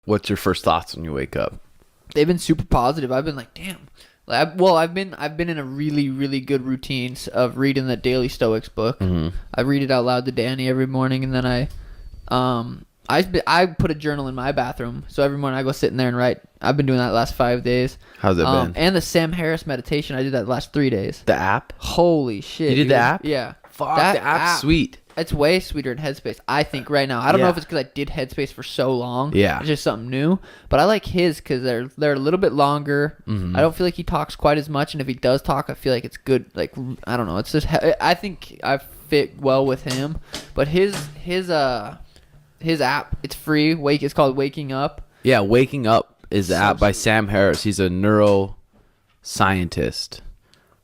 What's your first thoughts when you wake up? They've been super positive. I've been like, damn. I've been in a really, really good routine of reading the Daily Stoics book. Mm-hmm. I read it out loud to Danny every morning, and then I put a journal in my bathroom, so every morning I go sit in there and write. I've been doing that the last 5 days. How's it been? And the Sam Harris meditation, I did that the last 3 days. The app? Holy shit! You did the app? Yeah. Fuck, that the app's sweet. It's way sweeter than Headspace, I think, right now. I don't know if it's because I did Headspace for so long. Yeah. It's just something new. But I like his because they're a little bit longer. Mm-hmm. I don't feel like he talks quite as much. And if he does talk, I feel like it's good. Like, I don't know. It's just, I think I fit well with him. But his app, it's free. It's called Waking Up. Yeah, Waking Up is the app by Sam Harris. He's a neuroscientist.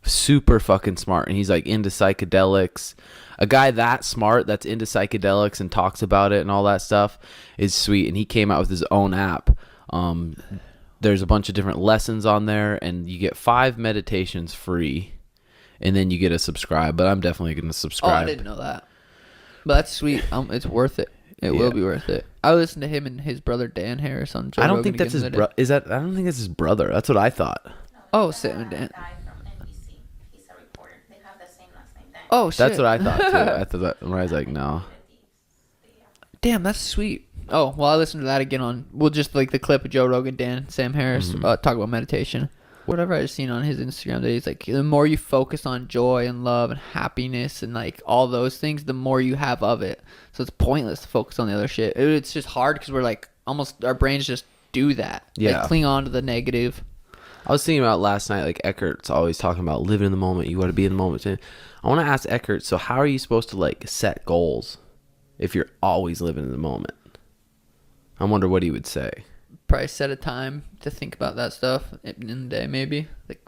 Super fucking smart. And he's like into psychedelics. A guy that smart that's into psychedelics and talks about it and all that stuff is sweet. And he came out with his own app. There's a bunch of different lessons on there, and you get 5 meditations free, and then you get a subscribe. But I'm definitely going to subscribe. Oh, I didn't know that. But that's sweet. It's worth it. It will be worth it. I listened to him and his brother Dan Harris on Joe I don't Rogan think that's his brother. I don't think that's his brother. That's what I thought. Oh, Sam and Dan. He's a reporter. They have the same last name. Oh, shit. That's what I thought, too. I thought that, I was like, no. Damn, that's sweet. Oh, well, I listened to that again just like the clip of Joe Rogan, Dan, Sam Harris, talk about meditation. Whatever I just seen on his Instagram, that he's like, the more you focus on joy and love and happiness and like all those things, the more you have of it. So it's pointless to focus on the other shit. It's just hard because we're like, almost, our brains just do that. Yeah. They cling on to the negative. I was thinking about last night, like Eckert's always talking about living in the moment. You got to be in the moment. I want to ask Eckert, so how are you supposed to like set goals if you're always living in the moment? I wonder what he would say. Probably set a time to think about that stuff in the day, maybe. Like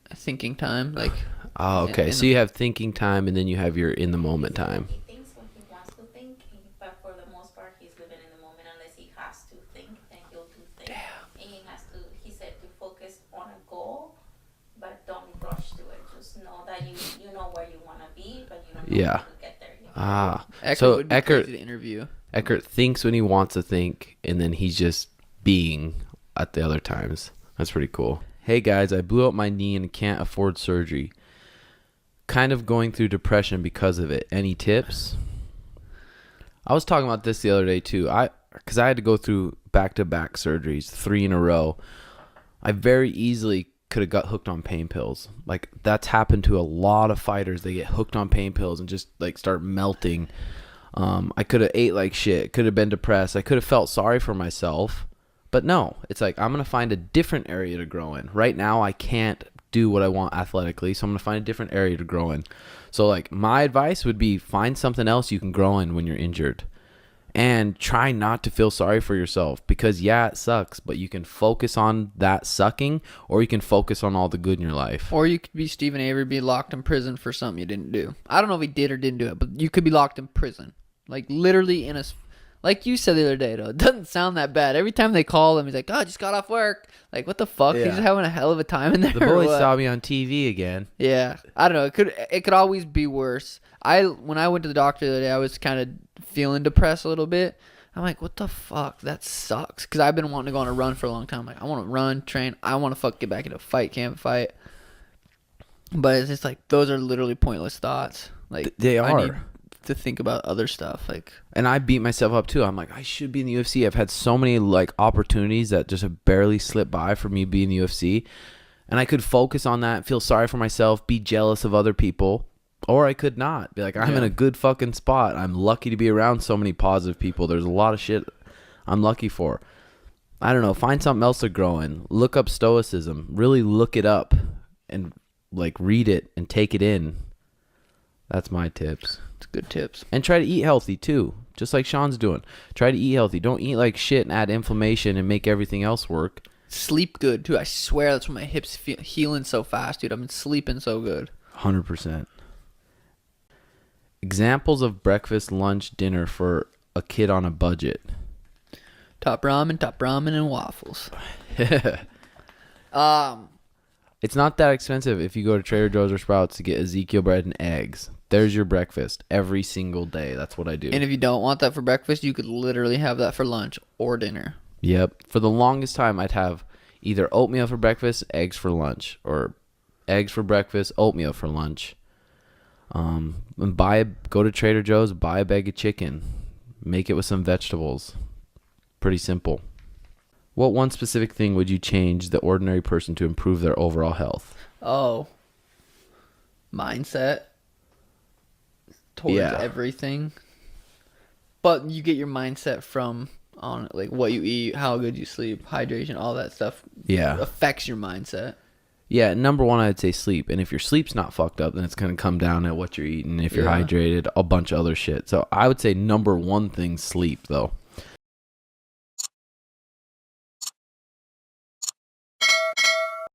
a thinking time. Like. Oh, okay. So you have thinking time, and then you have your in the moment time. He thinks when he wants to think, but for the most part, he's living in the moment. Unless he has to think, then he'll do things. Damn. And he said to focus on a goal, but don't rush to it. Just know that you know where you want to be, but you don't know how to get there yet. So would be Eckert, crazy to interview. Eckert thinks when he wants to think, and then he's just being at the other times. That's pretty cool. Hey guys, I blew out my knee and can't afford surgery. Kind of going through depression because of it. Any tips? I was talking about this the other day too. Because I had to go through back-to-back surgeries, 3 in a row. I very easily could have got hooked on pain pills. Like that's happened to a lot of fighters. They get hooked on pain pills and just like start melting. I could have ate like shit. Could have been depressed. I could have felt sorry for myself. But no, it's like I'm going to find a different area to grow in. Right now, I can't do what I want athletically, so I'm going to find a different area to grow in. So like my advice would be find something else you can grow in when you're injured. And try not to feel sorry for yourself because, yeah, it sucks, but you can focus on that sucking or you can focus on all the good in your life. Or you could be Stephen Avery, be locked in prison for something you didn't do. I don't know if he did or didn't do it, but you could be locked in prison. Like, literally in a... Like you said the other day, though, it doesn't sound that bad. Every time they call him, he's like, oh, I just got off work. Like, what the fuck? Yeah. He's just having a hell of a time in there. The bullies saw me on TV again. Yeah. I don't know. It could always be worse. When I went to the doctor the other day, I was kind of feeling depressed a little bit. I'm like, what the fuck? That sucks. Because I've been wanting to go on a run for a long time. Like, I want to run, train. I want to get back into a fight, camp fight. But it's just like, those are literally pointless thoughts. Like, they are. I need to think about other stuff. Like, and I beat myself up too. I'm like, I should be in the UFC. I've had so many like opportunities that just have barely slipped by for me being in the UFC. And I could focus on that, feel sorry for myself, be jealous of other people. Or I could not. Be like, I'm in a good fucking spot. I'm lucky to be around so many positive people. There's a lot of shit I'm lucky for. I don't know. Find something else to grow in. Look up stoicism. Really look it up and like read it and take it in. That's my tips. it's good tips. And try to eat healthy too. Just like Sean's doing. Try to eat healthy. Don't eat like shit and add inflammation and make everything else work. Sleep good, too. I swear that's why my hips feel healing so fast, dude. I've been sleeping so good. 100%. Examples of breakfast, lunch, dinner for a kid on a budget. Top ramen, and waffles. It's not that expensive if you go to Trader Joe's or Sprouts to get Ezekiel bread and eggs. There's your breakfast every single day. That's what I do. And if you don't want that for breakfast, you could literally have that for lunch or dinner. Yep. For the longest time, I'd have either oatmeal for breakfast, eggs for lunch, or eggs for breakfast, oatmeal for lunch. And go to Trader Joe's, buy a bag of chicken, make it with some vegetables. Pretty simple. What one specific thing would you change the ordinary person to improve their overall health? Oh, mindset towards everything. But you get your mindset from on like what you eat, how good you sleep, hydration, all that stuff. Yeah, affects your mindset. Yeah, number one, I'd say sleep. And if your sleep's not fucked up, then it's going to come down at what you're eating. If you're hydrated, a bunch of other shit. So I would say number one thing, sleep, though.